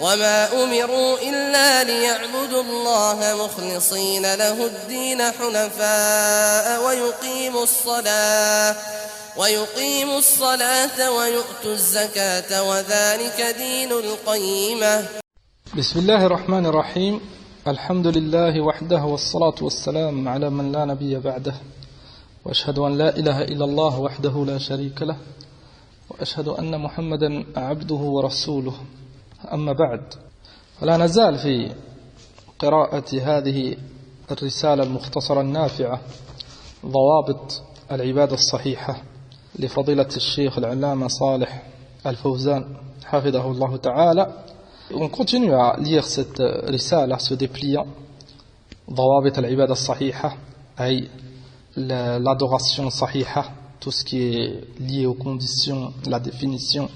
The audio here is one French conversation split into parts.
وما أمروا إلا ليعبدوا الله مخلصين له الدين حنفاء ويقيموا الصلاة ويؤتوا الزكاة وذلك دين القيمة. بسم الله الرحمن الرحيم. الحمد لله وحده والصلاة والسلام على من لا نبي بعده، وأشهد أن لا إله إلا الله وحده لا شريك له، وأشهد أن محمدا عبده ورسوله. أما بعد، فلا نزال في قراءة هذه الرسالة المختصرة النافعة ضوابط العبادة الصحيحة لفضيلة الشيخ العلامة صالح الفوزان حفظه الله تعالى. On continue à lire cette risala, ce dépliant, ضوابط العبادة الصحيحة, أي l'adoration صحيحة, tout ce qui est lié aux conditions, la définition,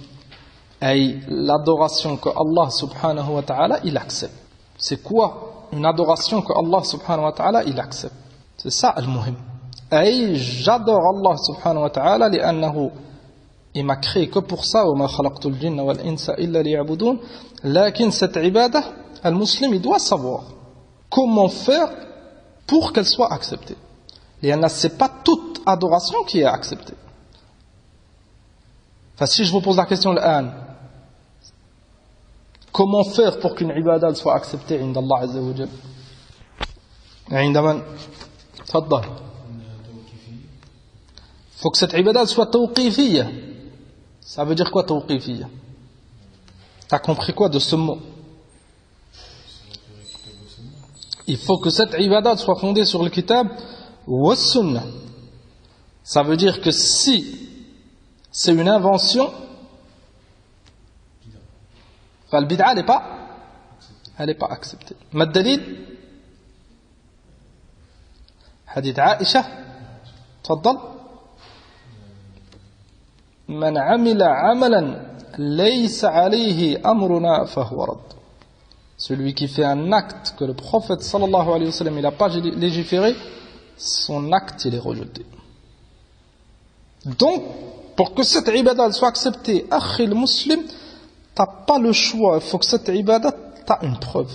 أي l'adoration que Allah subhanahu wa ta'ala il accepte. C'est quoi une adoration que Allah subhanahu wa ta'ala il accepte? C'est ça le muhim. أي j'adore Allah subhanahu wa ta'ala لأنه il m'a créé que pour ça, وما خلقت الجن والإنس إلا ليعبدون. لكن cette ibada, le musulman il doit savoir comment faire pour qu'elle soit acceptée. لأن c'est pas toute adoration qui est acceptée. Enfin, si je vous pose la question الآن, comment faire pour qu'une ibada soit acceptée عند الله عز وجل؟ عند من؟ تفضل. Faut que cette ibada soit tawqifiyya. Ça veut dire quoi tawqifiyya? T'as compris quoi de ce mot? Il faut que cette ibada soit fondée sur le kitab wa sunnah. Ça veut dire que si c'est une invention, le bid'a elle n'est pas acceptée. Ma dalil? Hadith Aïcha, تفضل. من عمل عملا ليس عليه أمرنا فهو رد. Celui qui fait un acte que le prophète sallallahu alayhi wa sallam il n'a pas légiféré, son acte il est rejeté. Donc, pour que cette ibada soit acceptée, akhi le musulman, t'as pas le choix, il faut que cette ibada t'as une preuve.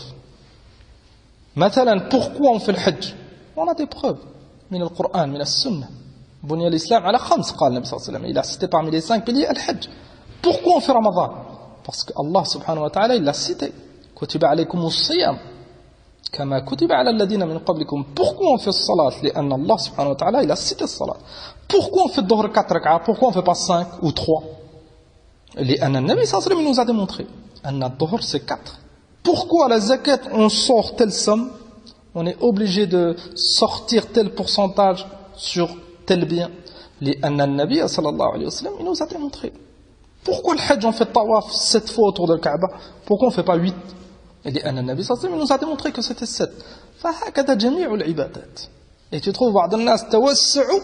مثلا, pourquoi on fait le hajj? On a des preuves. من القرآن, من السنة. بني الإسلام على 5 قال النبي صلى الله عليه وسلم. Il a cité parmi les 5 piliers al-hajj. Pourquoi on fait Ramadan? Parce que Allah subhanahu wa ta'ala il l'a cité. كتب عليكم الصيام كما كتب على الذين من قبلكم. Pourquoi on fait salat? لأن Allah subhanahu wa ta'ala il a cité salat. Pourquoi on fait dhuhr 4 rak'ah? Pourquoi on fait pas 5 ou 3? لأن النبي صلى الله عليه وسلم nous a démontré أن الظهر c'est 4. Pourquoi la zakat on sort telle somme? On est obligé de sortir tel pourcentage sur tel bien. لأن النبي صلى الله عليه وسلم il nous a démontré. Pourquoi le hajj on fait tawaf 7 fois autour de la Kaaba? Pourquoi on fait pas 8? لأن النبي صلى الله عليه وسلم il nous a démontré que c'était 7. فهكذا جميع العبادات. Et tu trouves بعض الناس توسعوا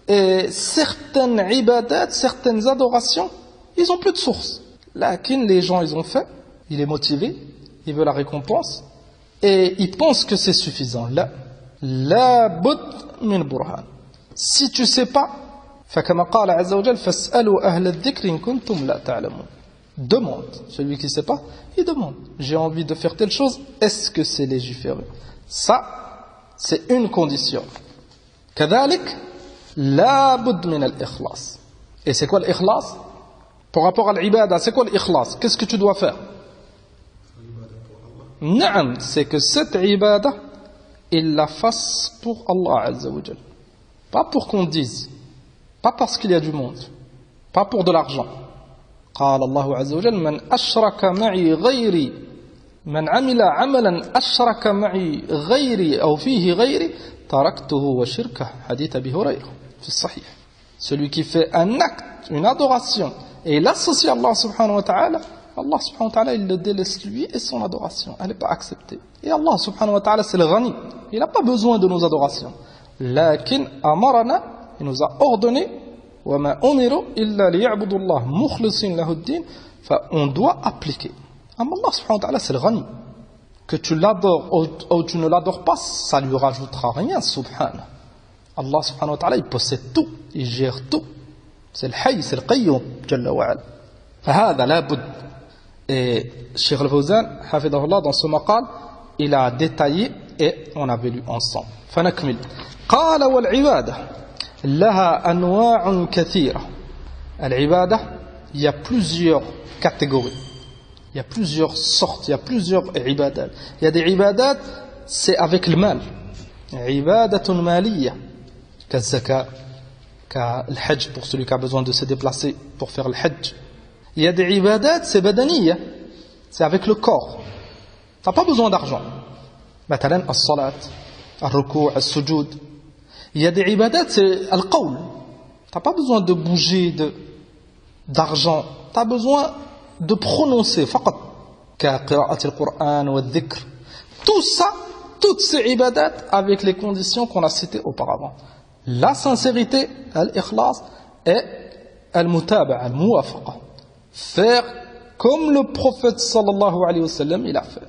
et certaines ibadat, certaines adorations, ils ont plus de source. Lakin les gens ils ont fait, il est motivé, il veut la récompense et il pense que c'est suffisant. Là, la bud min burhan. Si tu sais pas, فكما قال عز وجل فاسألوا أهل الذكر إن كنتم لا تعلمون. Demande. Celui qui ne sait pas, il demande. J'ai envie de faire telle chose, est-ce que c'est légiféré? Ça, c'est une condition. كذلك لا بد من الإخلاص. Et c'est quoi l'ikhlas? Par rapport à l'ibada, c'est quoi l'ikhlas? Qu'est-ce que tu dois faire? Naam, c'est que cette ibada, il la fasse pour Allah Azza wa Jal. Pas pour qu'on dise, pas parce qu'il y a du monde, pas pour de l'argent. قال الله عز وجل من أشرك معي غيري من عمل عملا أشرك معي غيري أو فيه غيري تركته وشركه. حديث أبي هريرة في الصحيح. Celui qui fait un acte, une adoration et il associe Allah subhanahu wa ta'ala, Allah subhanahu wa ta'ala il le délaisse lui et son adoration, elle n'est pas acceptée. Et Allah subhanahu wa ta'ala c'est le ghani, il n'a pas besoin de nos adorations. Lakin amarana, il nous a ordonné وما أمروا إلا ليعبدوا الله مخلصين له الدين. On doit appliquer. Amma Allah subhanahu wa ta'ala c'est le ghani. Que tu l'adores ou tu ne l'adores pas, ça lui rajoutera rien, subhanahu. Allah subhanahu wa ta'ala il possède tout, il gère tout. C'est le hayy, c'est le qayyum, jalla wa ala. فهذا لا بد. Et Cheikh Al-Fawzan, hafidahullah, dans ce maqal, il a détaillé et on avait lu ensemble. فنكمل. قال والعبادة لها أنواع كثيرة. العبادة, il y a plusieurs catégories. Il y a plusieurs sortes, il y a plusieurs ibadat. Il y a des ibadat, c'est avec le mal. Ibadatun maliyya, kazaka, le hajj pour celui qui a besoin de se déplacer pour faire le hajj. Il y a des ibadat, c'est badaniya, c'est avec le corps. Tu n'as pas besoin d'argent. Matalan, as-salat, al-ruku', al-sujud. Il y a des ibadat, c'est al-qawl. Tu n'as pas besoin de bouger d'argent. Tu as besoin de prononcer, faqat, ka qira'at al-Qur'an wa al-dhikr. Tout ça, toutes ces ibadat avec les conditions qu'on a citées auparavant. La sincérité, al-ikhlas, et al-mutaba'a, al-muwafaqa. Faire comme le prophète sallallahu alayhi wa sallam il a fait.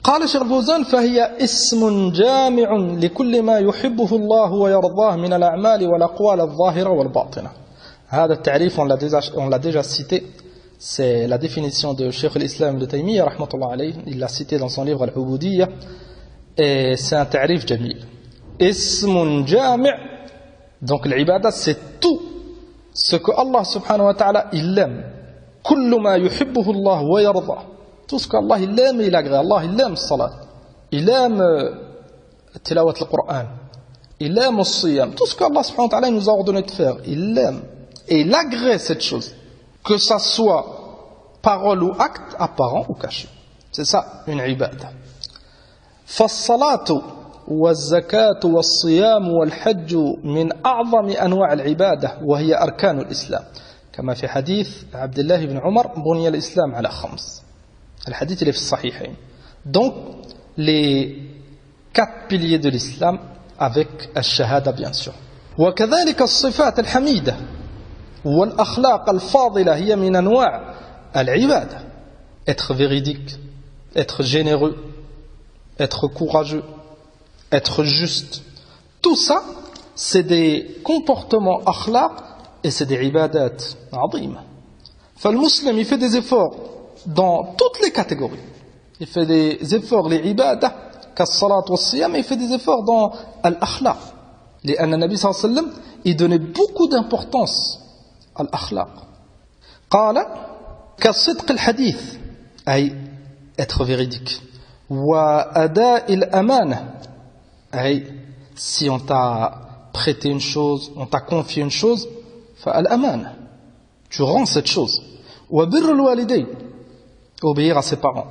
قال شيخ الفوزان فهي اسم جامع لكل ما يحبه الله ويرضاه من الأعمال والأقوال الظاهرة والباطنة. هذا التعريف on l'a déjà cité. C'est la définition de Cheikh al-Islam de Taymiyyah rahmatullah alayhi. Il l'a cité dans son livre Al-Ubudiyya. Et c'est un ta'rif jamil. Ismun jami'. Donc l'ibadat c'est tout ce que Allah subhanahu wa ta'ala il aime. Kullu ma yuhibbuhu Allah wa yarda. Tout ce qu'Allah il aime et il agrée. Allah il aime salat. Il aime tilawat al-Qur'an. Il aime le siyam. Tout ce qu'Allah subhanahu wa ta'ala nous a ordonné de faire. Il l'aime. Et il agrée cette chose. Que ça soit parole ou acte, apparent ou caché. C'est ça une ibadah. فالصلاة والزكاة والصيام والحج من أعظم أنواع العبادة وهي أركان الإسلام كما في حديث عبد الله بن عمر بني الإسلام على 5. الحديث اللي في الصحيحين. Donc les 4 piliers de l'islam avec الشهادة bien sûr. وكذلك الصفات الحميدة والأخلاق الفاضلة هي من أنواع العبادة. Être véridique, être généreux, être courageux, être juste. Tout ça, c'est des comportements akhlaq et c'est des ibadat azim. Le musulman, il fait des efforts dans toutes les catégories. Il fait des efforts, les ibadah, kas-salat wa siyam, il fait des efforts dans l'akhlaq. لأن النبي صلى الله عليه وسلم, il donnait beaucoup d'importance à l'akhlaq. قال كصدق الحديث, أي être véridique. وأداء الأمانة, أي si on t'a prêté une chose, on t'a confié une chose, فالأمانة, tu rends cette chose. وبر الوالدين, obéir à ses parents,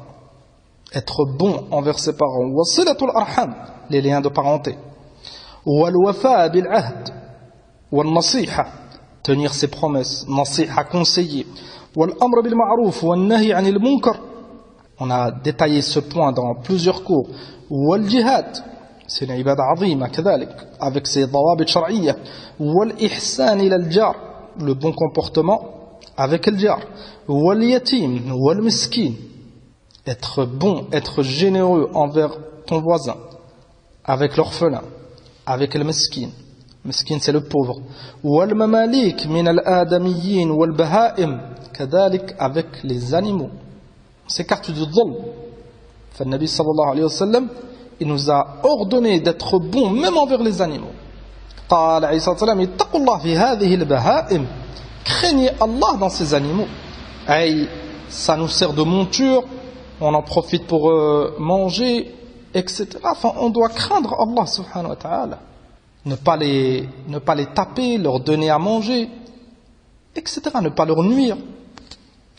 être bon envers ses parents. وصلة الأرحام, les liens de parenté. والوفاء بالعهد والنصيحة, tenir ses promesses, نصيحة, conseiller. والأمر بالمعروف والنهي عن المنكر. On a détaillé ce point dans plusieurs cours. والجهاد, c'est une ibadah azima كذلك, avec ses ضوابط شرعية. والإحسان إلى الجار, le bon comportement avec le jar. واليتيم والمسكين, être bon, être généreux envers ton voisin, avec l'orphelin, avec le miskin. Miskin c'est le pauvre. والمماليك من الآدميين والبهائم, كذلك avec les animaux. S'écarte du dhulm. Le Nabi sallallahu alayhi wa sallam, il nous a ordonné d'être bons même envers les animaux. قال عليه الصلاة والسلام اتقوا الله في هذه البهائم, craignez Allah dans ces animaux. Et ça nous sert de monture, on en profite pour manger, etc. Enfin, on doit craindre Allah subhanahu wa ta'ala. Ne pas les taper, leur donner à manger, etc. Ne pas leur nuire.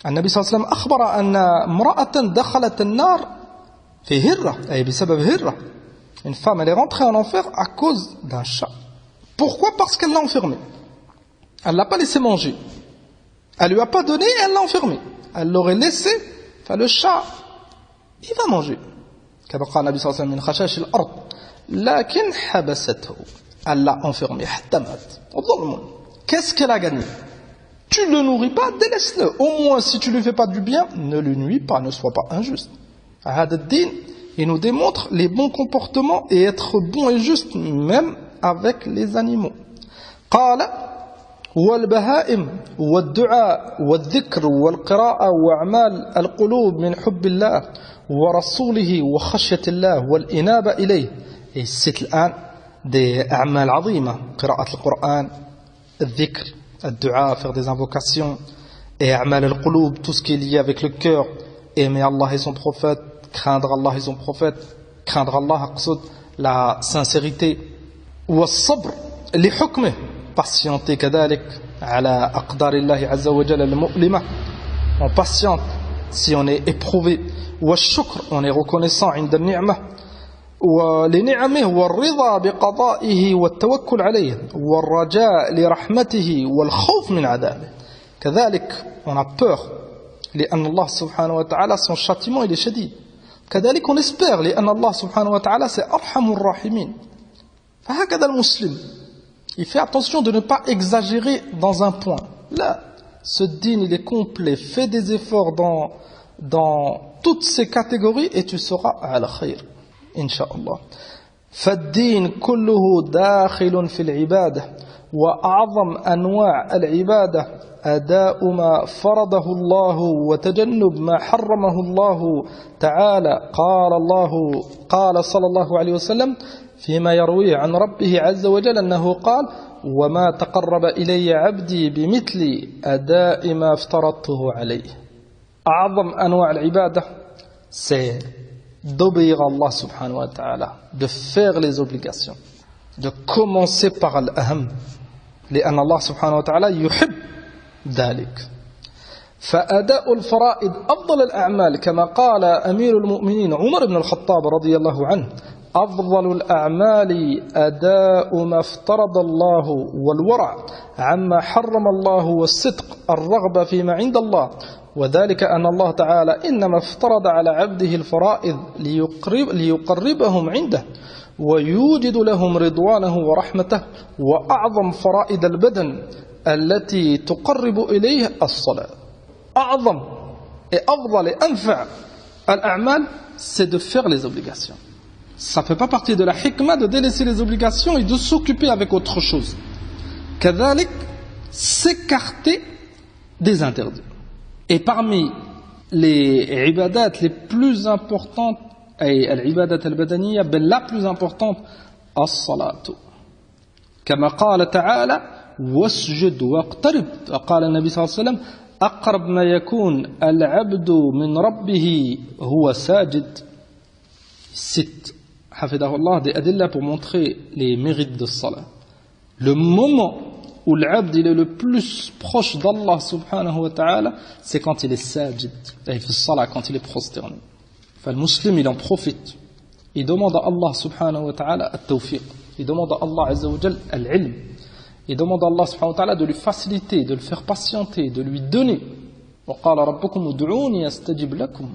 النبي صلى الله عليه وسلم أخبر أن امرأة دخلت النار في هرة, أي بسبب هرة. Une femme, elle est rentrée en enfer à cause d'un chat. Pourquoi? Parce qu'elle l'a enfermé. Elle ne l'a pas laissé manger. Elle ne lui a pas donné, elle l'a enfermé. Elle l'aurait laissé, enfin le chat, il va manger. كما قال النبي صلى الله عليه وسلم من خشاش الأرض لكن حبسته. Elle l'a enfermé حتى مات. Qu'est-ce qu'elle a gagné? Tu ne le nourris pas, délaisse-le. Au moins, si tu ne lui fais pas du bien, ne le nuis pas, ne sois pas injuste. Hada ad-din, il nous démontre les bons comportements et être bon et juste, même avec les animaux. قال والبهائم والدعاء والذكر والقراءة وأعمال القلوب من حب الله ورسوله وخشية الله والإنابة إليه. Et c'est الآن des أعمال عظيمة, قراءة القرآن, الذكر, الدعاء, faire des invocations, et أعمال القلوب, tout ce qui est lié avec le cœur, aimer Allah et son prophète, craindre Allah et son prophète, craindre Allah, أقصد la sincérité, والصبر لحكمه, patienter كذلك على أقدار الله عز وجل المؤلمة, on patiente si on est éprouvé, والشكر, on est reconnaissant عند النعمة, ولنعمه والرضا بقضائه والتوكل عليه والرجاء لرحمته والخوف من عذابه. كذلك on a peur لأن الله سبحانه وتعالى son châtiment il est شديد. كذلك on espère لأن الله سبحانه وتعالى c'est أرحم الراحمين. فهكذا المسلم il fait attention de ne pas exagérer dans un point. Là, ce din il est complet, fais des efforts dans toutes ces catégories et tu seras على خير إن شاء الله. فالدين كله داخل في العبادة وأعظم أنواع العبادة أداء ما فرضه الله وتجنب ما حرمه الله تعالى. قال صلى الله عليه وسلم فيما يرويه عن ربه عز وجل أنه قال وما تقرب إلي عبدي بمثل أداء ما افترضته عليه. أعظم أنواع العبادة c'est d'obéir à Allah subhanahu wa ta'ala, de faire les obligations, de commencer par l'aham, لأن الله سبحانه وتعالى يحب ذلك. فأداء الفرائض أفضل الأعمال كما قال أمير المؤمنين عمر بن الخطاب رضي الله عنه أفضل الأعمال أداء ما افترض الله والورع عما حرم الله والصدق الرغبة فيما عند الله. وذلك أن الله تعالى إنما افترض على عبده الفرائض ليقربهم عنده ويوجد لهم رضوانه ورحمته. وأعظم فرائض البدن التي تقرب إليه الصلاة. أعظم et أفضل et أنفع الأعمال c'est de faire les obligations. Ça ne fait pas partie de la hikmah de délaisser les obligations et de s'occuper avec autre chose. كذلك s'écarter des interdits. Et parmi les ibadat les plus importantes, et l'ibadat al-badaniya, la plus importante, as-salatu. كما قال تعالى واسجد واقترب. وقال النبي صلى الله عليه وسلم أقرب ما يكون العبد من ربه هو ساجد. Cite, حفظه الله, des adilla pour montrer les mérites de salat. Le moment où l'abd il est le plus proche d'Allah subhanahu wa ta'ala, c'est quand il est sajid, il fait salat, quand il est prosterné. Enfin, le musulman il en profite, il demande à Allah subhanahu wa ta'ala at-tawfiq, il demande à Allah azza wa jal al-ilm, il demande à Allah subhanahu wa ta'ala de lui faciliter, de le faire patienter, de lui donner. وقال ربكم ادعوني استجب لكم.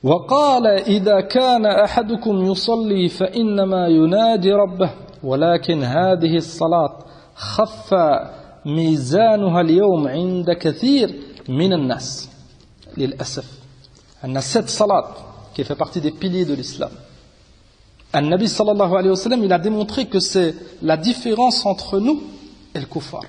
وقال إذا كان أحدكم يصلي فإنما ينادي ربه ولكن هذه الصلاة خف ميزانها اليوم عند كثير من الناس للأسف. أن cette salat qui fait partie des piliers de l'islam, An-Nabi sallallahu alayhi wa sallam il a démontré que c'est la différence entre nous et le kuffar.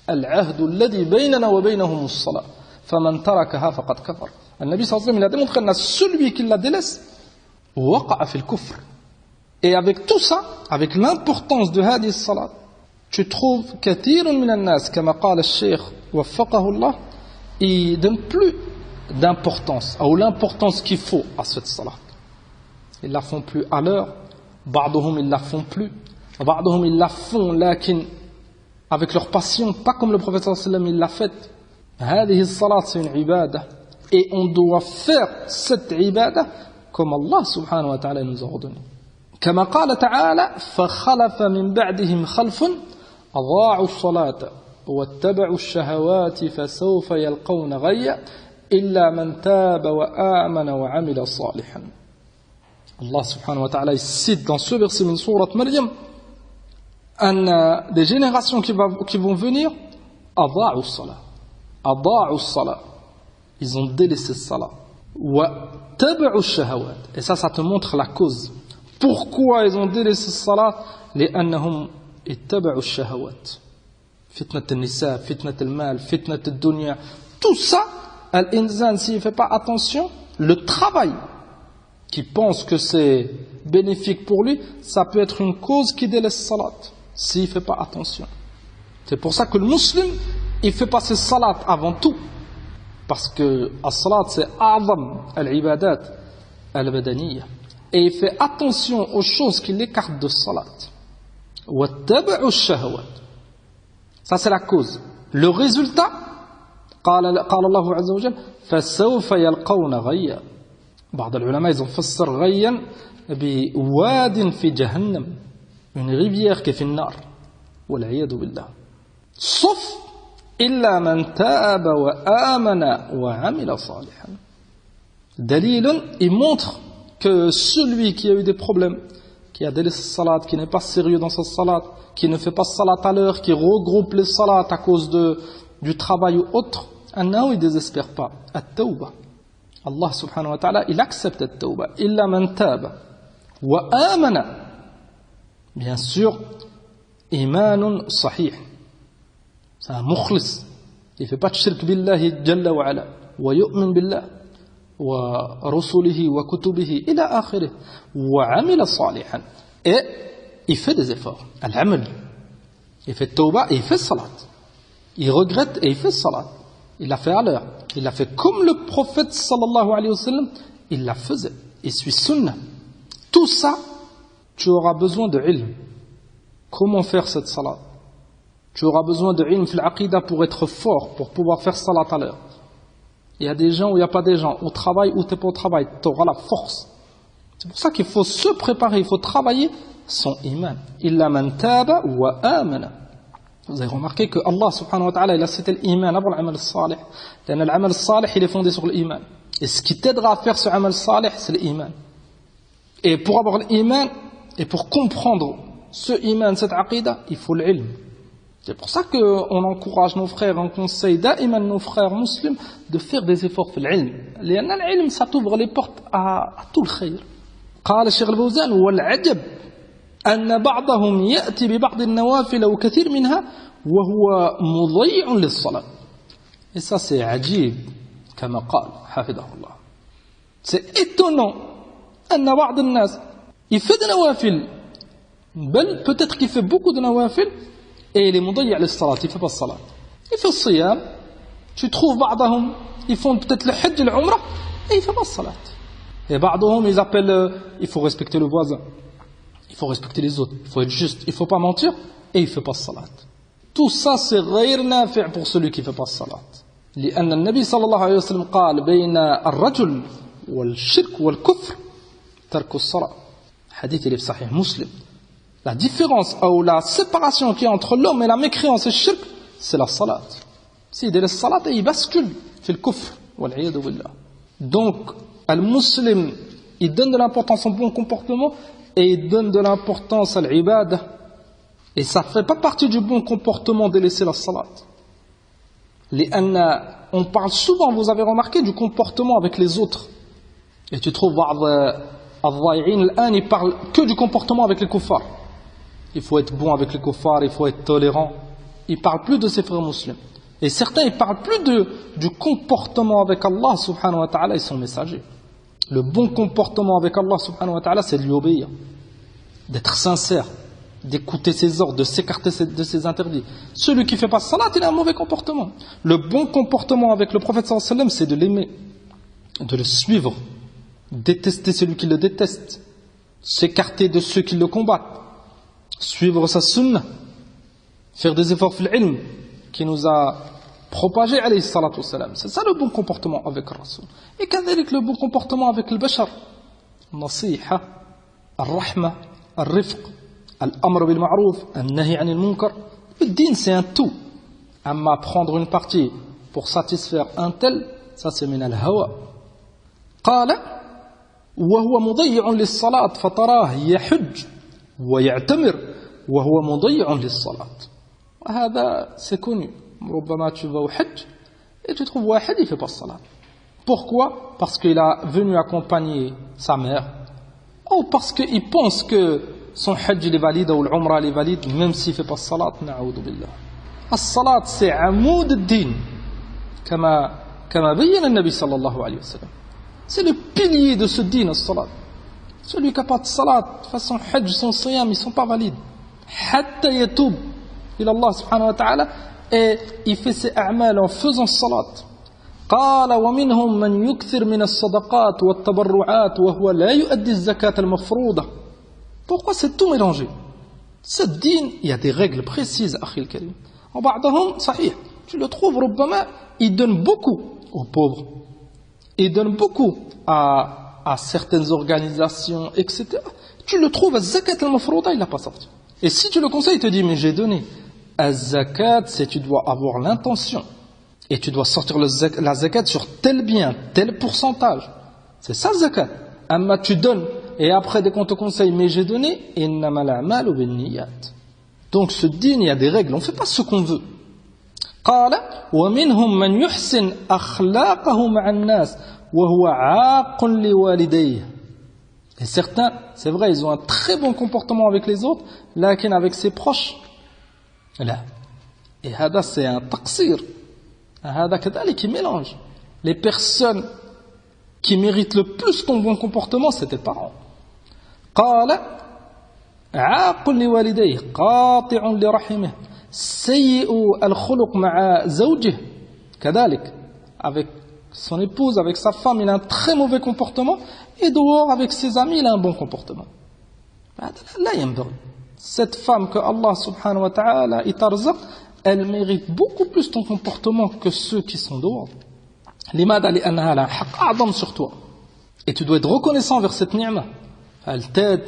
Al-ahdu alladhi baynana wa baynahum as-salat faman tarakaha faqad kafar. An-Nabi sallallahu alayhi wa sallam il a démontré que celui qui la délaisse waqa'a fil kufr. Et avec tout ça, avec l'importance de hadith salat, tu trouves kathirun min an-nas, comme قال الشيخ وفقه الله, ils donnent plus d'importance, ou l'importance qu'il faut à cette salat. Ils la font plus à l'heure, بعضهم ils la font plus, بعضهم ils la font, lakin avec leur passion, pas comme le prophète sallallahu alayhi wa sallam il l'a fait. هذه الصلاة c'est une ibadah, et on doit faire cette ibadah comme Allah subhanahu wa ta'ala nous a ordonné. كما قال تعالى فخلف من بعدهم خلف أضاعوا الصلاة واتبعوا الشهوات فسوف يلقون غيا إلا من تاب وآمن وعمل صالحا. Allah subhanahu wa ta'ala cite dans ce verset min surat Maryam des générations qui vont venir أضاعوا الصلاة, ils ont délaissé le salat, واتبعوا الشهوات, et ça te montre la cause. Pourquoi ils ont délaissé le salat? لأنهم اتبعوا الشهوات. Fitnat al-nisa, fitnat al-mal, fitnat al-dunya. Tout ça, l'insan, s'il ne fait pas attention, le travail qui pense que c'est bénéfique pour lui, ça peut être une cause qui délaisse salat, s'il ne fait pas attention. C'est pour ça que le musulman, il fait passer salat avant tout. Parce que la salat, c'est a'zam al-ibadat al-badaniyya. Et il fait attention aux choses qui l'écartent de salat. وَاتَّبَعُوا الشَّهَوَاتِ. Ça c'est la cause. Le résultat, قال الله عز وجل فسوف يلقون غيا. بعض العلماء ils ont فسر غيا بواد في جهنم, une rivière qui est في النار والعياذ بالله. Sauf إلا من تاب وآمن وعمل صالحا. دليل, il montre que celui qui a eu des problèmes, qui a délaissé sa salat, qui n'est pas sérieux dans sa salat, qui ne fait pas salat à l'heure, qui regroupe les salats à cause du travail ou autre, il ne désespère pas. At-tawba. Allah subhanahu wa ta'ala, il accepte at-tawba. Illa man taba wa amana. Bien sûr, imanun sahih. C'est un mukhlis. Il ne fait pas de shirk billahi jalla wa ala. Wa yu'min billah. ورسله وكتبه إلى آخره وعمل صالحا. Et il fait des efforts. Al-amal. Il fait tawba et il fait salat. Il regrette et il fait salat. Il l'a fait à l'heure. Il l'a fait comme le prophète sallallahu alayhi wa sallam, il la faisait. Il suit sunnah. Tout ça, tu auras besoin de ilm. Comment faire cette salat? Tu auras besoin de ilm fil aqida pour être fort, pour pouvoir faire salat à l'heure. Il y a des gens ou il n'y a pas des gens. Au travail ou tu n'es pas au travail, tu auras la force. C'est pour ça qu'il faut se préparer, il faut travailler son iman. Illa man taba wa amana. Vous avez remarqué que Allah subhanahu wa ta'ala, il a cité l'iman avant l'amal salih. L'amal salih, il est fondé sur l'iman. Et ce qui t'aidera à faire ce amal salih, c'est l'iman. Et pour avoir l'iman, et pour comprendre ce iman, cette aqida, il faut l'ilm. C'est pour ça qu'on encourage nos frères, on conseille daïman nos frères musulmans de faire des efforts في العلم. لأن العلم ça t'ouvre les portes à tout le خير. قال الشيخ الفوزان والعجب أن بعضهم يأتي ببعض النوافل وكثير منها وهو مضيع للصلاة. Et ça c'est عجيب كما قال حفظه الله. C'est étonnant أن بعض الناس il fait des nawafil, بل peut-être qu'il fait beaucoup de nawafil. Et il est mudaï' al-salat, il ne fait pas salat. Il fait le siyam. Tu trouves بعضهم, ils font peut-être le hajj et l'umrah, et il ne fait pas salat. Et بعضهم, ils appellent, il faut respecter le voisin, il faut respecter les autres, il faut être juste, il ne faut pas mentir, et il ne fait pas salat. Tout ça, c'est غير نافع pour celui qui ne fait pas salat. لأن النبي صلى الله عليه وسلم قال بين الرجل والشرك والكفر ترك الصلاة. حديث اللي في صحيح مسلم. La différence ou la séparation qu'il y a entre l'homme et la mécréance et le shirk, c'est la salat. S'il délaisse la salat, il bascule dans le kufr. Donc, le musulman, il donne de l'importance au bon comportement et il donne de l'importance à l'ibad. Et ça ne fait pas partie du bon comportement de laisser la salat. On parle souvent, vous avez remarqué, du comportement avec les autres. Et tu trouves, il parle que du comportement avec les kuffars. Il faut être bon avec les kuffars, il faut être tolérant. Il ne parle plus de ses frères musulmans. Et certains, ils ne parlent plus du comportement avec Allah subhanahu wa ta'ala et son messager. Le bon comportement avec Allah subhanahu wa ta'ala, c'est de lui obéir. D'être sincère, d'écouter ses ordres, de s'écarter de ses interdits. Celui qui ne fait pas salat, il a un mauvais comportement. Le bon comportement avec le prophète sallallahu alayhi wa sallam, c'est de l'aimer, de le suivre, détester celui qui le déteste, s'écarter de ceux qui le combattent. Suivre sa sunna, faire des efforts fil ilm qui nous a propagé alayhi salatu wassalam. C'est ça le bon comportement avec le Rasoul. Et كذلك le bon comportement avec le bashar. Nasiha, al-rahma, al-rifq, al-amr bil-ma'rouf, al-nahi anil munkar. Le din c'est un tout. Amma prendre une partie pour satisfaire un tel, ça c'est min al-hawa. قال وهو مضيع للصلاة فتراه يحج ويعتمر وهو مضيع للصلاة. وهذا c'est connu. ربما tu vas au hajj et tu trouves واحد il fait pas salat. Pourquoi? Parce qu'il a venu accompagner sa mère ou parce qu'il pense que son hajj est valide ou l'umrah est valide même s'il fait pas salat. Na'oudou billah. الصلاة c'est عمود الدين كما بين النبي صلى الله عليه وسلم. C'est le pilier de ce din, الصلاة. Celui qui n'a pas de salat, de façon hajj, son siyam, ils ne sont pas valides. حتى يتوب إلى الله سبحانه وتعالى et il fait ses a'mal en faisant salat. قال ومنهم من يكثر من الصدقات والتبرعات وهو لا يؤدي الزكاة المفروضة. Pourquoi c'est tout mélangé? Ce din, il y a des règles précises, أخي الكريم. وبعضهم صحيح, tu le trouves ربما, il donne beaucoup aux pauvres, il donne beaucoup à certaines organisations, etc. Tu le trouves à Zakat al-Mafrouda, il n'a pas sorti. Et si tu le conseilles, il te dit, mais j'ai donné. Az-Zakat, c'est tu dois avoir l'intention. Et tu dois sortir la Zakat sur tel bien, tel pourcentage. C'est ça Zakat. Amma tu donnes, et après dès qu'on te conseille, mais j'ai donné, innama al-a'malu bin-niyyat. Donc ce din, il y a des règles, on ne fait pas ce qu'on veut. قال ومنهم من يحسن أخلاقه مع الناس وهو عاق لوالديه. Et certains, c'est vrai, ils ont un très bon comportement avec les autres, lakin avec ses proches, là. Et hada c'est un taqsir. Hada kadalik qui mélange. Les personnes qui méritent le plus ton bon comportement, c'est tes parents. قال عاق لوالديه قاطع لرحمه سيء الخلق مع زوجه كذلك. Avec son épouse, avec sa femme, il a un très mauvais comportement, et dehors, avec ses amis, il a un bon comportement. Là, cette femme que Allah subhanahu wa ta'ala tarzaq, elle mérite beaucoup plus ton comportement que ceux qui sont dehors. Limada li'annaha la haqq a'zam sur toi. Et tu dois être reconnaissant envers cette ni'ma. Elle t'aide,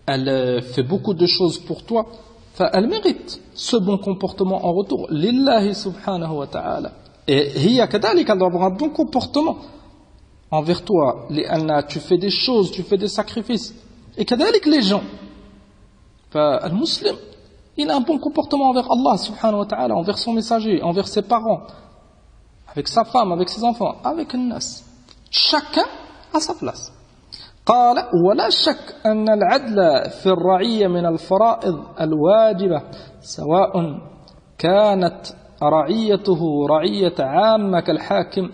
elle fait beaucoup de choses pour toi, elle mérite ce bon comportement en retour. Lillahi subhanahu wa ta'ala. Et hiya kadalik, elle doit avoir un bon comportement envers toi. Tu fais des choses, tu fais des sacrifices. Et kadalik les gens. Le musulman, il a un bon comportement envers Allah subhanahu wa ta'ala, envers son messager, envers ses parents, avec sa femme, avec ses enfants, avec le nas. Chacun à sa place. قال ولا شك أن العدل في الرعية من الفرائض الواجبة سواء كانت رعيته رعية عامة كالحاكم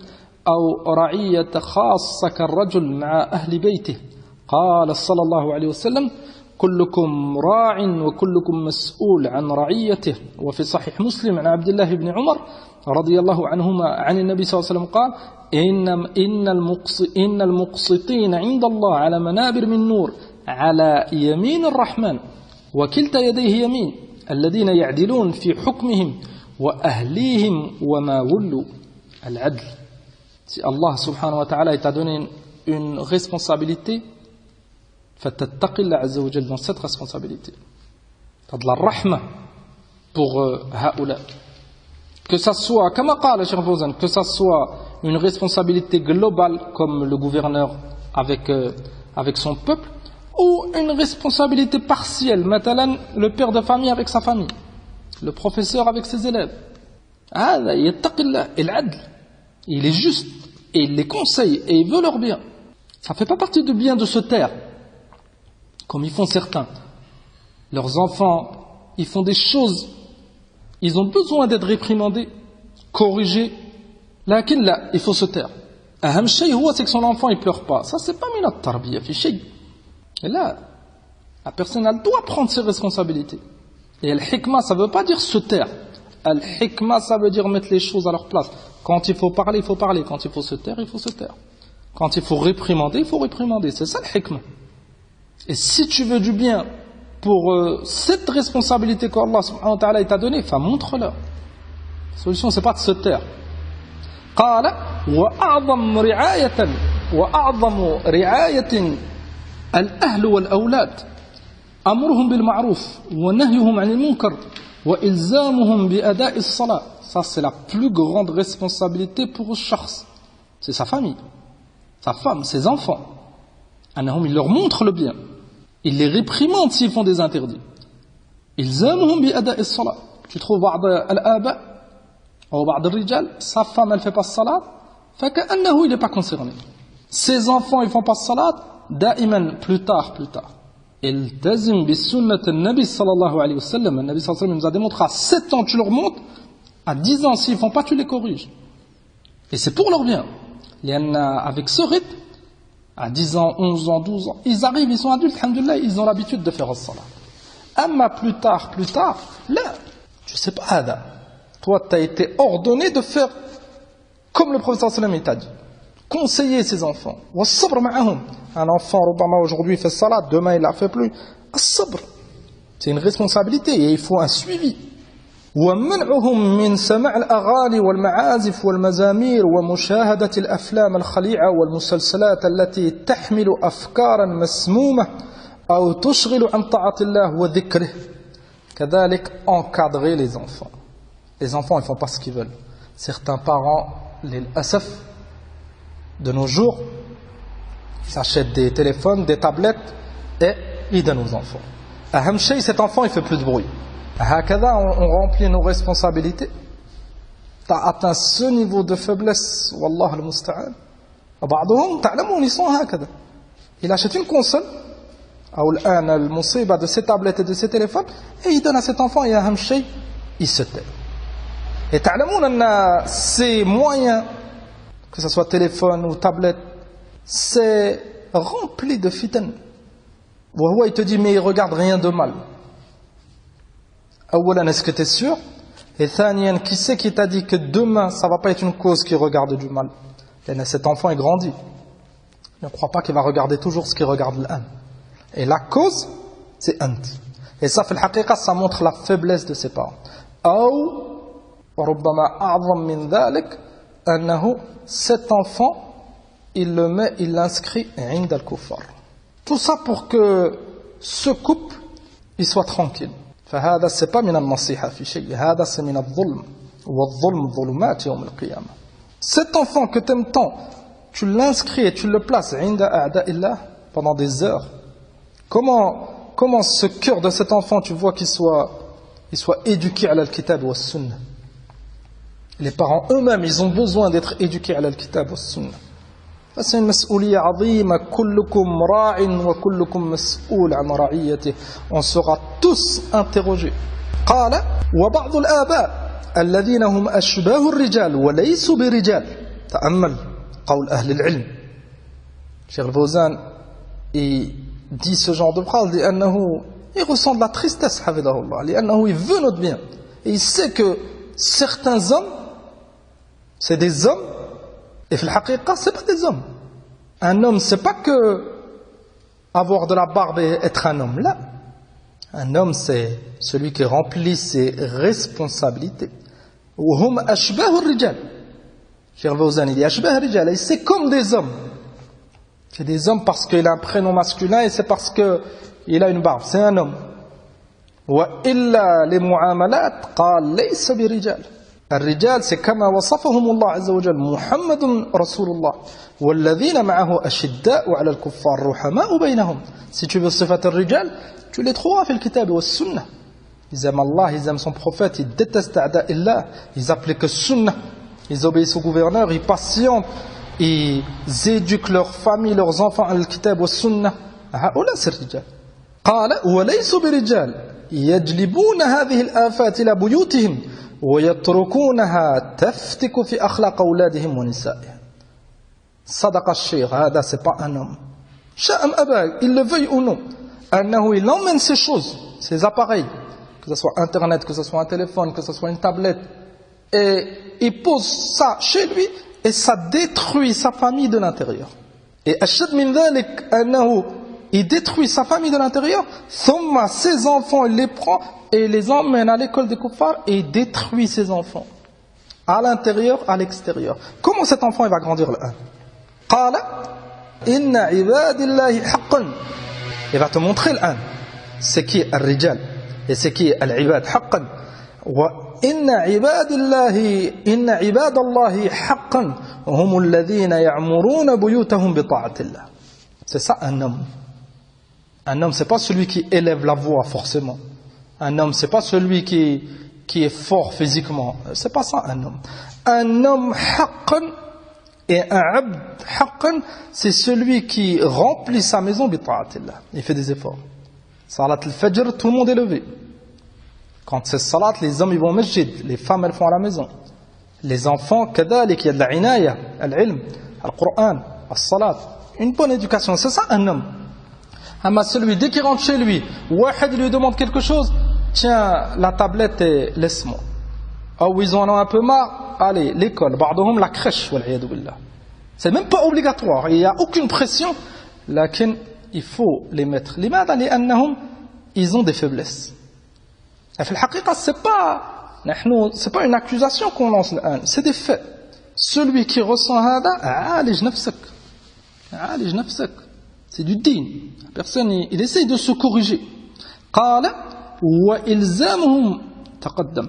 أو رعية خاصة كالرجل مع أهل بيته. قال صلى الله عليه وسلم كلكم راع وكلكم مسؤول عن رعيته. وفي صحيح مسلم عن عبد الله بن عمر رضي الله عنهما عن النبي صلى الله عليه وسلم قال إن المقسطين عند الله على منابر من نور على يمين الرحمن وكلتا يديه يمين الذين يعدلون في حكمهم وأهليهم وما ولوا. العدل. Si Allah subhanahu wa ta'ala t'a donné une responsabilité, fatattaqillah azza wa jalla dans cette responsabilité. T'as de la rahma pour haoula. Que ça soit, comme قال Cheikh Fawzan, que ça soit une responsabilité globale comme le gouverneur avec son peuple, ou une responsabilité partielle, مثلا le père de famille avec sa famille, le professeur avec ses élèves. هذا يتقي الله العدل. Il est juste et il les conseille et il veut leur bien. Ça ne fait pas partie du bien de se taire comme ils font certains. Leurs enfants, ils font des choses, ils ont besoin d'être réprimandés, corrigés. Là, il faut se taire. أهم شيء هو c'est que son enfant il pleure pas. Ça c'est pas min at-tarbiya fi shay. Et là, la personne elle doit prendre ses responsabilités. Et al-hikma ça veut pas dire se taire. Al-hikma ça veut dire mettre les choses à leur place. Quand il faut parler, il faut parler. Quand il faut se taire, il faut se taire. Quand il faut réprimander, il faut réprimander. C'est ça al-hikma. Et si tu veux du bien pour cette responsabilité qu'Allah subhanahu wa ta'ala t'a donnée, montre-leur. La solution c'est pas de se taire. قال وأعظم رعاية الأهل والأولاد أمرهم بالمعروف ونهيهم عن المنكر وإلزامهم بأداء الصلاة. Ça c'est la plus grande responsabilité pour le shakhs. C'est sa famille, sa femme, ses enfants. Il leur montre le bien. Il les réprimande s'ils font des interdits. إلزامهم بأداء الصلاة. Tu trouves بعض الآباء ou بعض الرجال, sa femme elle fait pas salat, فكأنه il n'est pas concerné. Ses enfants ils font pas salat, دائما plus tard. التزم بسنة النبي صلى الله عليه وسلم. النبي صلى الله عليه وسلم nous a démontré à 7 ans tu leur montres, à 10 ans s'ils ne font pas tu les corriges. Et c'est pour leur bien. Avec ce rythme, à 10 ans, 11 ans, 12 ans, ils arrivent, ils sont adultes, alhamdoulilah, ils ont l'habitude de faire le salat. Amma plus tard, là, tu sais pas, Ada. Toi, tu as été ordonné de faire comme le professeur sallam t'a dit. Conseiller ses enfants. Was-sabr ma'ahum. Un enfant, aujourd'hui, fait salat, demain, il la fait plus. As-sabr. C'est une responsabilité et il faut un suivi. ومنعهم من سماع الأغاني والمعازف والمزامير ومشاهدة الأفلام الخليعة والمسلسلات التي تحمل أفكارا مسمومة أو تشغل عن طاعة الله وذكره. كذلك encadrer les enfants. Les enfants, ils font pas ce qu'ils veulent. Certains parents, l'asaf, de nos jours, s'achètent des téléphones, des tablettes et ils donnent aux enfants. Aham shay, cet enfant, il fait plus de bruit. Hakada, on remplit nos responsabilités. Tu as atteint ce niveau de faiblesse, wallah al-musta'an. Ba'dhum, ta'lamoun, ils sont hakada. Il achète une console, ou le musiba de ses tablettes et de ses téléphones, et il donne à cet enfant, et aham shay, il se tait. Et ta'lamoun, ces moyens, que ce soit téléphone ou tablette, c'est rempli de fitan. Wahwa, il te dit, mais il regarde rien de mal. Awalan, est-ce que tu es sûr? Et Thaniyan, qui c'est qui t'a dit que demain, ça ne va pas être une cause qui regarde du mal? Et cet enfant est grandi. Ne crois pas qu'il va regarder toujours ce qu'il regarde l'âme. Et la cause, c'est ant. Et ça, fait le haqiqa, ça montre la faiblesse de ses parents. Ou, rubbama a'zam min dhalik, annahu, cet enfant, il le met, il l'inscrit inda al-kuffar. Tout ça pour que ce couple, il soit tranquille. فهذا c'est pas من النصيحة في شيء هذا c'est من الظلم والظلم ظلمات يوم القيامة. Cet enfant que tu aimes tant, tu l'inscris et tu le places عند أعداء الله pendant des heures. Comment ce cœur de cet enfant, tu vois qu'il soit éduqué à l'al-kitab wa sunnah. Les parents eux-mêmes, ils ont besoin d'être éduqués à l'al-kitab wa sunnah. C'est une mas'ouliyya azima, kullukum ra'in wa kullukum mas'oul an ra'iyatih. On sera tous interrogés. Qala wa ba'd al-aba alladhina hum ashbahu ar-rijal wa laysu bi-rijal. Ta'ammal qawl ahli al-ilm. Cheikh Al-Fawzan, il dit ce genre de phrase, il ressent de la tristesse, hafidahullah, il veut notre bien. Et il sait que certains hommes, c'est des hommes, et fil haqiqa, c'est pas des hommes. Un homme, c'est pas que avoir de la barbe et être un homme. Là, un homme, c'est celui qui remplit ses responsabilités. Hum ashbahu ar-rijal. Cheikh Al-Fawzan, il dit ashbah ar-rijal, et c'est comme des hommes. C'est des hommes parce qu'il a un prénom masculin et c'est parce qu'il a une barbe. C'est un homme. Wa illa les mu'amalat qal laysa bi rijal. الرجال c'est كما وصفهم الله عز وجل محمد رسول الله والذين معه أشداء على الكفار رحماء بينهم. Si tu veux صفة الرجال, tu les trouveras في الكتاب والسنة. Ils aiment Allah, ils aiment son prophète, ils détestent أعداء الله, ils appliquent السنة, ils obéissent au gouverneur, ils patientent, ils éduquent leurs familles, leurs enfants à الكتاب والسنة. هؤلاء c'est الرجال. قال وليسوا برجال يجلبون هذه الآفات إلى بيوتهم ويتركونها تفتك في أخلاق أولادهم ونسائهم. صدق الشيخ, هذا c'est pas un homme. شاء أم أبى, il le veuille ou non, أنه il emmène ces choses, ces appareils, que ce soit internet, que ce soit un téléphone, que ce soit une tablette, et il pose ça chez lui et ça détruit sa famille de l'intérieur. Et أشد من ذلك أنه il détruit sa famille de l'intérieur, ثم ses enfants il les prend et les emmène à l'école des kuffars et il détruit ses enfants à l'intérieur, à l'extérieur. Comment cet enfant il va grandir là? قال إن عباد الله حقا. Il va te montrer l'un. C'est qui الرجال et c'est qui العباد حقا. وإن عباد الله إن عباد الله حقا هم الذين يعمرون بيوتهم بطاعة الله. C'est ça un homme. Un homme, c'est pas celui qui élève la voix forcément. Un homme, c'est pas celui qui est fort physiquement. C'est pas ça un homme. Un homme haqqan et un abd haqqan, c'est celui qui remplit sa maison bi ta'atillah. Il fait des efforts. Salat al-Fajr, tout le monde est levé. Quand c'est salat, les hommes ils vont au masjid, les femmes elles font à la maison. Les enfants, kadalik, il y a de la inaya, al-ilm, al-Qur'an, al-salat. Une bonne éducation, c'est ça un homme. Mais celui, dès qu'il rentre chez lui, Wahid lui demande quelque chose, tiens, la tablette et laisse-moi. Ou ils en ont un peu marre, allez, l'école, ba'dhum la crèche, wal'iyadu billah. C'est même pas obligatoire, il n'y a aucune pression, lakin il faut les mettre. لماذا؟ لأنهم ils ont des faiblesses. Et في الحقيقة c'est pas une accusation qu'on lance الآن, c'est des faits. Celui qui ressent هذا عالج نفسك. C'est du din. La personne il essaye de se corriger. قال وإلزامهم تقدم.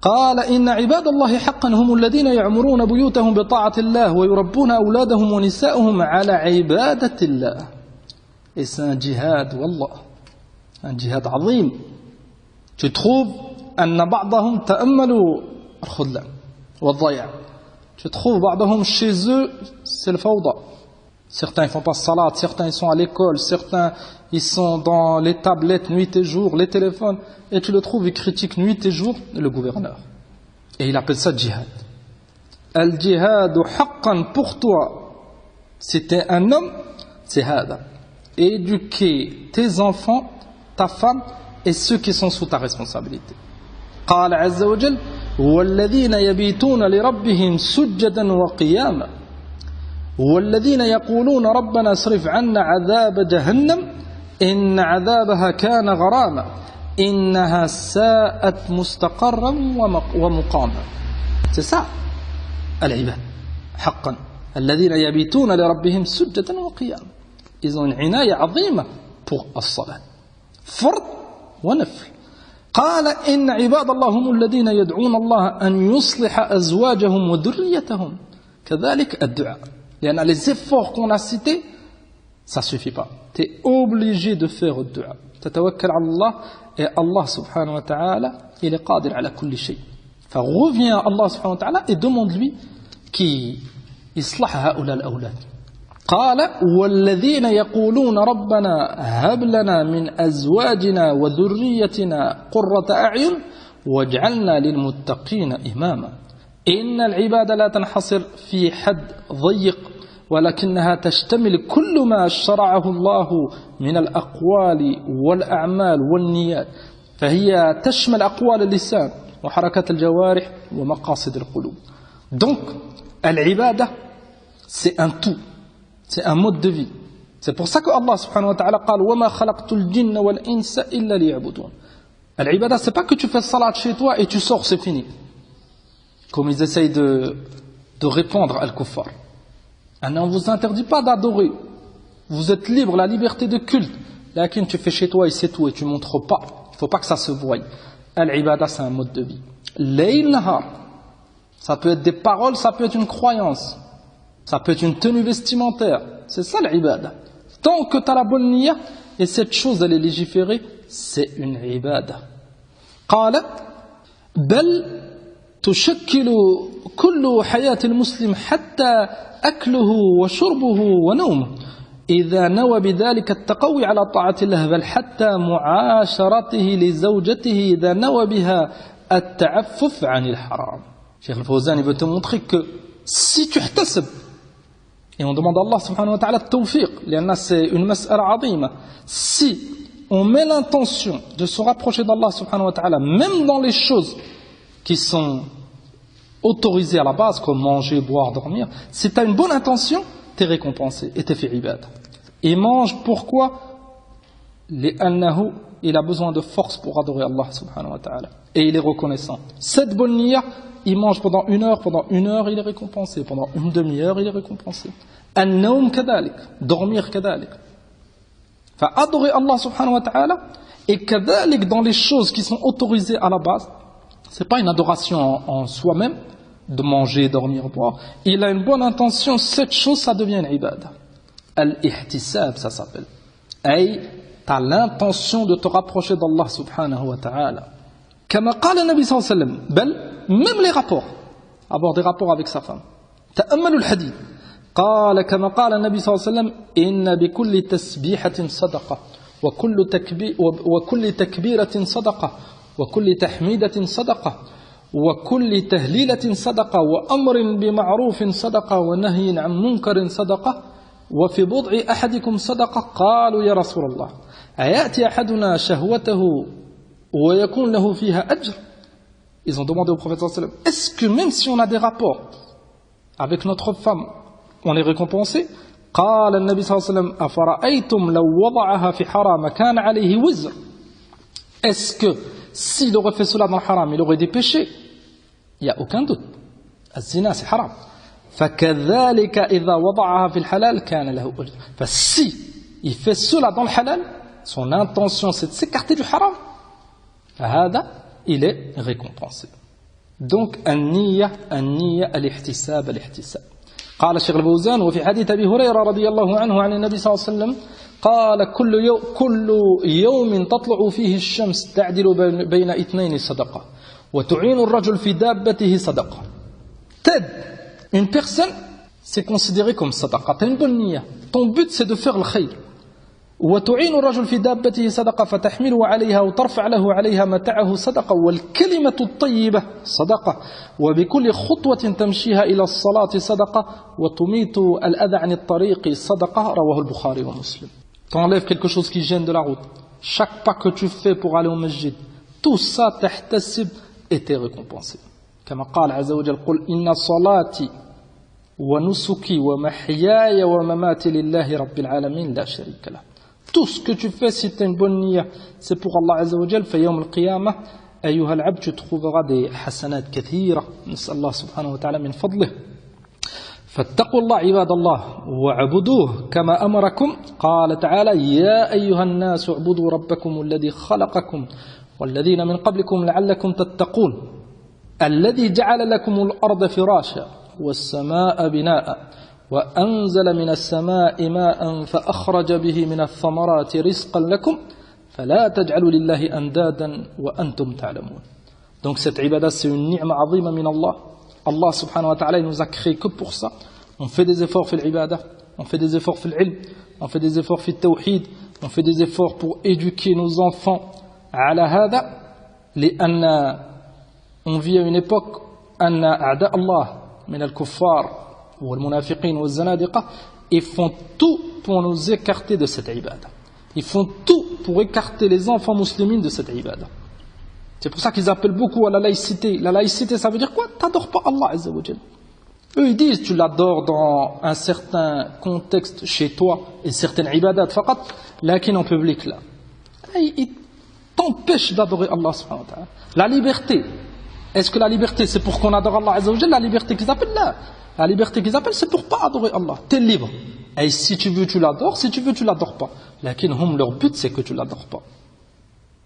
قال إن عباد الله حقا هم الذين يعمرون بيوتهم بطاعة الله ويربون أولادهم ونساءهم على عبادة الله. Et c'est un djihad, wallah, un djihad عظيم. Tu trouves أن بعضهم تأملوا الخذلان والضياع. Tu trouves بعضهم chez eux c'est le fawda. Certains ils font pas salat, certains ils sont à l'école, certains ils sont dans les tablettes nuit et jour, les téléphones, et tu le trouves, il critique nuit et jour le gouverneur. Et il appelle ça djihad. Al-djihad haqqan pour toi, si t'es un homme, c'est hada. Éduquer tes enfants, ta femme et ceux qui sont sous ta responsabilité. قال عز وجل والذين يبيتون لربهم سجدا وقياما والذين يقولون ربنا اصرف عنا عذاب جهنم إن عذابها كان غراما إنها ساءت مستقرا ومقاما. C'est ça العباد حقا الذين يبيتون لربهم سجدا وقياما. Ils ont une عناية عظيمة pour الصلاة فرض ونفل. قال إن عباد الله هم الذين يدعون الله أن يصلح أزواجهم وذريتهم كذلك الدعاء. لأن les efforts qu'on a cités ça suffit pas. Tu es obligé de faire le dua. تتوكل على الله et Allah subhanahu wa ta'ala il est qadir ala kulli shay. Reviens à Allah subhanahu wa ta'ala et demande-lui qui يصلح هؤلاء الأولاد. قال والذين يقولون ربنا هب لنا من أزواجنا وذريتنا قرة أعين واجعلنا للمتقين إماما. إن العبادة لا تنحصر في حد ضيق ولكنها تشتمل كل ما شرعه الله من الأقوال والأعمال والنيات فهي تشمل أقوال اللسان وحركات الجوارح ومقاصد القلوب. Donc, العبادة c'est un tout, c'est un mode de vie. C'est pour ça que Allah subhanahu wa ta'ala قال وما خلقت الجن والإنس إلا ليعبدون. العبادة c'est pas que tu fais salat chez toi et tu sors c'est fini. Comme ils essayent de répondre à al-kuffar. On ne vous interdit pas d'adorer. Vous êtes libre, la liberté de culte. Là, tu fais chez toi et c'est tout et tu ne montres pas. Il ne faut pas que ça se voie. Al-ibada, c'est un mode de vie. Layl nahar, ça peut être des paroles, ça peut être une croyance. Ça peut être une tenue vestimentaire. C'est ça l'ibada. Tant que tu as la bonne niya et cette chose elle est légiférée, c'est une ibada. قال بل تشكل كل حياة المسلم حتى أكله وشربه ونومه إذا نوى بذلك التقوي على طاعة الله بل حتى معاشرته لزوجته إذا نوى بها التعفف عن الحرام. Cheikh Al-Fawzan veut te montrer que si tu ihtasib et on demande à Allah subhanahu wa ta'ala tawfiq لأن c'est une mas'ala عظيمة, si on met l'intention de se rapprocher d'Allah subhanahu wa ta'ala même dans les choses qui sont autorisé à la base, comme manger, boire, dormir, si tu as une bonne intention, tu es récompensé et tu es fait ibad. Et mange, pourquoi? Il a besoin de force pour adorer Allah subhanahu wa ta'ala. Et il est reconnaissant. Cette bonne niya, il mange pendant une heure, il est récompensé. Pendant une demi-heure, il est récompensé. An-nawm kadalik, dormir kadalik. Adorer Allah subhanahu wa ta'ala, et kadalik dans les choses qui sont autorisées à la base, c'est pas une adoration en soi-même, de manger, dormir, boire. Il a une bonne intention, cette chose, ça devient une ibada. Al-ihtisab, ça s'appelle. Et tu as l'intention de te rapprocher d'Allah subhanahu wa ta'ala. Comme قال النبي صلى الله عليه وسلم, même les rapports, avoir des rapports avec sa femme. تأملوا الحديث. قال كما قال النبي صلى الله عليه وسلم إن بكل تسبيحة صدقة وكل تكبيرة صدقة وكل تحميدة صدقة وكل تهليلة صدقة وأمر بمعروف صدقة ونهي عن منكر صدقة وفي بضع أحدكم صدقة. قالوا يا رسول الله أيأتي أحدنا شهوته ويكون له فيها أجر. Ils ont demandé au prophète sallallahu alayhi wa sallam, est-ce que même si on a des rapports avec notre femme, on est récompensé? قال النبي صلى الله عليه وسلم أفرأيتم لو وضعها في حرام كان عليه وزر. Est-ce que s'il aurait fait cela dans le haram, il aurait des péchés? Il n'y a aucun doute. الزنا c'est haram. فكذلك إذا وضعها في الحلال كان له أجر. Si il fait cela dans le halal, son intention c'est de s'écarter du haram, فهذا il est récompensé. Donc النية الاحتساب. قال الشيخ الفوزان وفي حديث أبي هريرة رضي الله عنه عن النبي صلى الله عليه وسلم قال كل يوم تطلع فيه الشمس تعدل بين اثنين صدقة وتعين الرجل في دابته صدقة. T'aides une personne, c'est considéré comme sadaqa. T'as une bonne niya. Ton but c'est de faire le khayr. وتعين الرجل في دابته صدقة فتحمله عليها وترفع له عليها متاعه صدقة والكلمة الطيبة صدقة وبكل خطوة تمشيها إلى الصلاة صدقة وتميت الأذى عن الطريق صدقة. رواه البخاري ومسلم. T'enlèves quelque chose qui gêne de la route. Chaque pas que tu fais pour aller au masjid, tout ça تحتسب et t'es récompensé. كما قال عز وجل قل إن صلاتي ونسكي ومحياي ومماتي لله رب العالمين لا شريك له. Tout ce que tu fais, si tu as une bonne niya, c'est pour Allah Azza wa Jal. فيوم القيامة أيها العبد tu trouveras des حسنات كثيرة. نسأل الله سبحانه وتعالى من فضله. فاتقوا الله عباد الله واعبدوه كما أمركم. قال تعالى يا أيها الناس اعبدوا ربكم الذي خلقكم والذين من قبلكم لعلكم تتقون الذي جعل لكم الأرض فراشا والسماء بناء وأنزل من السماء ماء فأخرج به من الثمرات رزقا لكم فلا تجعلوا لله أندادا وأنتم تعلمون. Donc cette ibadah c'est une ni'ma azima min Allah. Allah subhanahu wa ta'ala il nous a créé que pour ça. On fait des efforts fil ibadah, on fait des efforts fil ilm, on fait des efforts fil tawhid, on fait des efforts pour éduquer nos enfants على هذا لأن on vit à une époque أن أعداء الله من الكفار والمنافقين والزنادقة ils font tout pour nous écarter de cette ibadah. Ils font tout pour écarter les enfants musulmans de cette ibadah. C'est pour ça qu'ils appellent beaucoup à la laïcité. La laïcité, ça veut dire quoi? T'adores pas Allah Azza wa Jal. Eux, ils disent, tu l'adores dans un certain contexte chez toi, et certaines ibadat, faqat, lakin en public là. Ils t'empêchent d'adorer Allah subhanahu wa ta'ala. La liberté. Est-ce que la liberté, c'est pour qu'on adore Allah Azza wa Jal? La liberté qu'ils appellent là. La liberté qu'ils appellent, c'est pour pas adorer Allah. T'es libre. Et si tu veux, tu l'adores. Si tu veux, tu l'adores pas. Lakin hum, leur but, c'est que tu l'adores pas.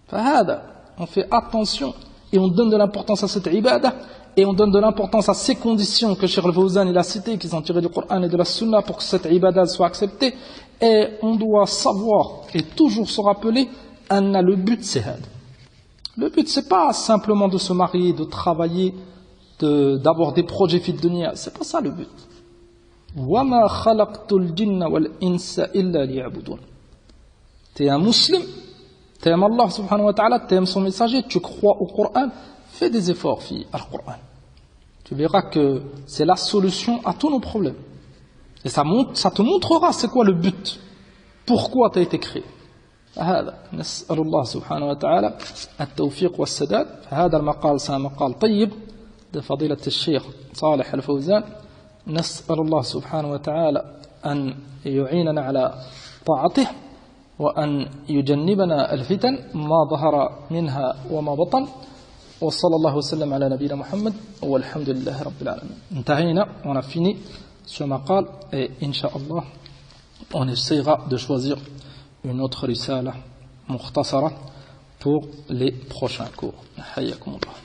Fahada. On fait attention et on donne de l'importance à cette ibadah et on donne de l'importance à ces conditions que Cheikh Al-Fawzan il a citées, qui sont tirées du Coran et de la Sunna pour que cette ibadah soit acceptée. Et on doit savoir et toujours se rappeler anna, le but c'est had. Le but c'est pas simplement de se marier, de travailler, d'avoir des projets fit dunya, c'est pas ça le but. Wama khalaqtul jinna wal insa illa liya'budun. T'es un musulman, t'aimes Allah subhanahu wa ta'ala, t'aimes son messager, tu crois au Coran, fais des efforts, fille, al Coran. Tu verras que c'est la solution à tous nos problèmes. Et ça te montrera c'est quoi le but, pourquoi tu as été créé. فهذا نسأل الله سبحانه وتعالى التوفيق والسداد. فهذا المقال سا مقال طيب لفضيلة الشيخ صالح الفوزان. نسأل الله سبحانه وتعالى أن يعيننا على طاعته وأن يجنبنا الفتن ما ظهر منها وما بطن. وصلى الله وسلم على نبينا محمد والحمد لله رب العالمين. انتهينا, on a fini ce maqal et Inch'Allah on essaiera de choisir une autre risala mukhtasara pour les prochains cours. Hayyakumullah.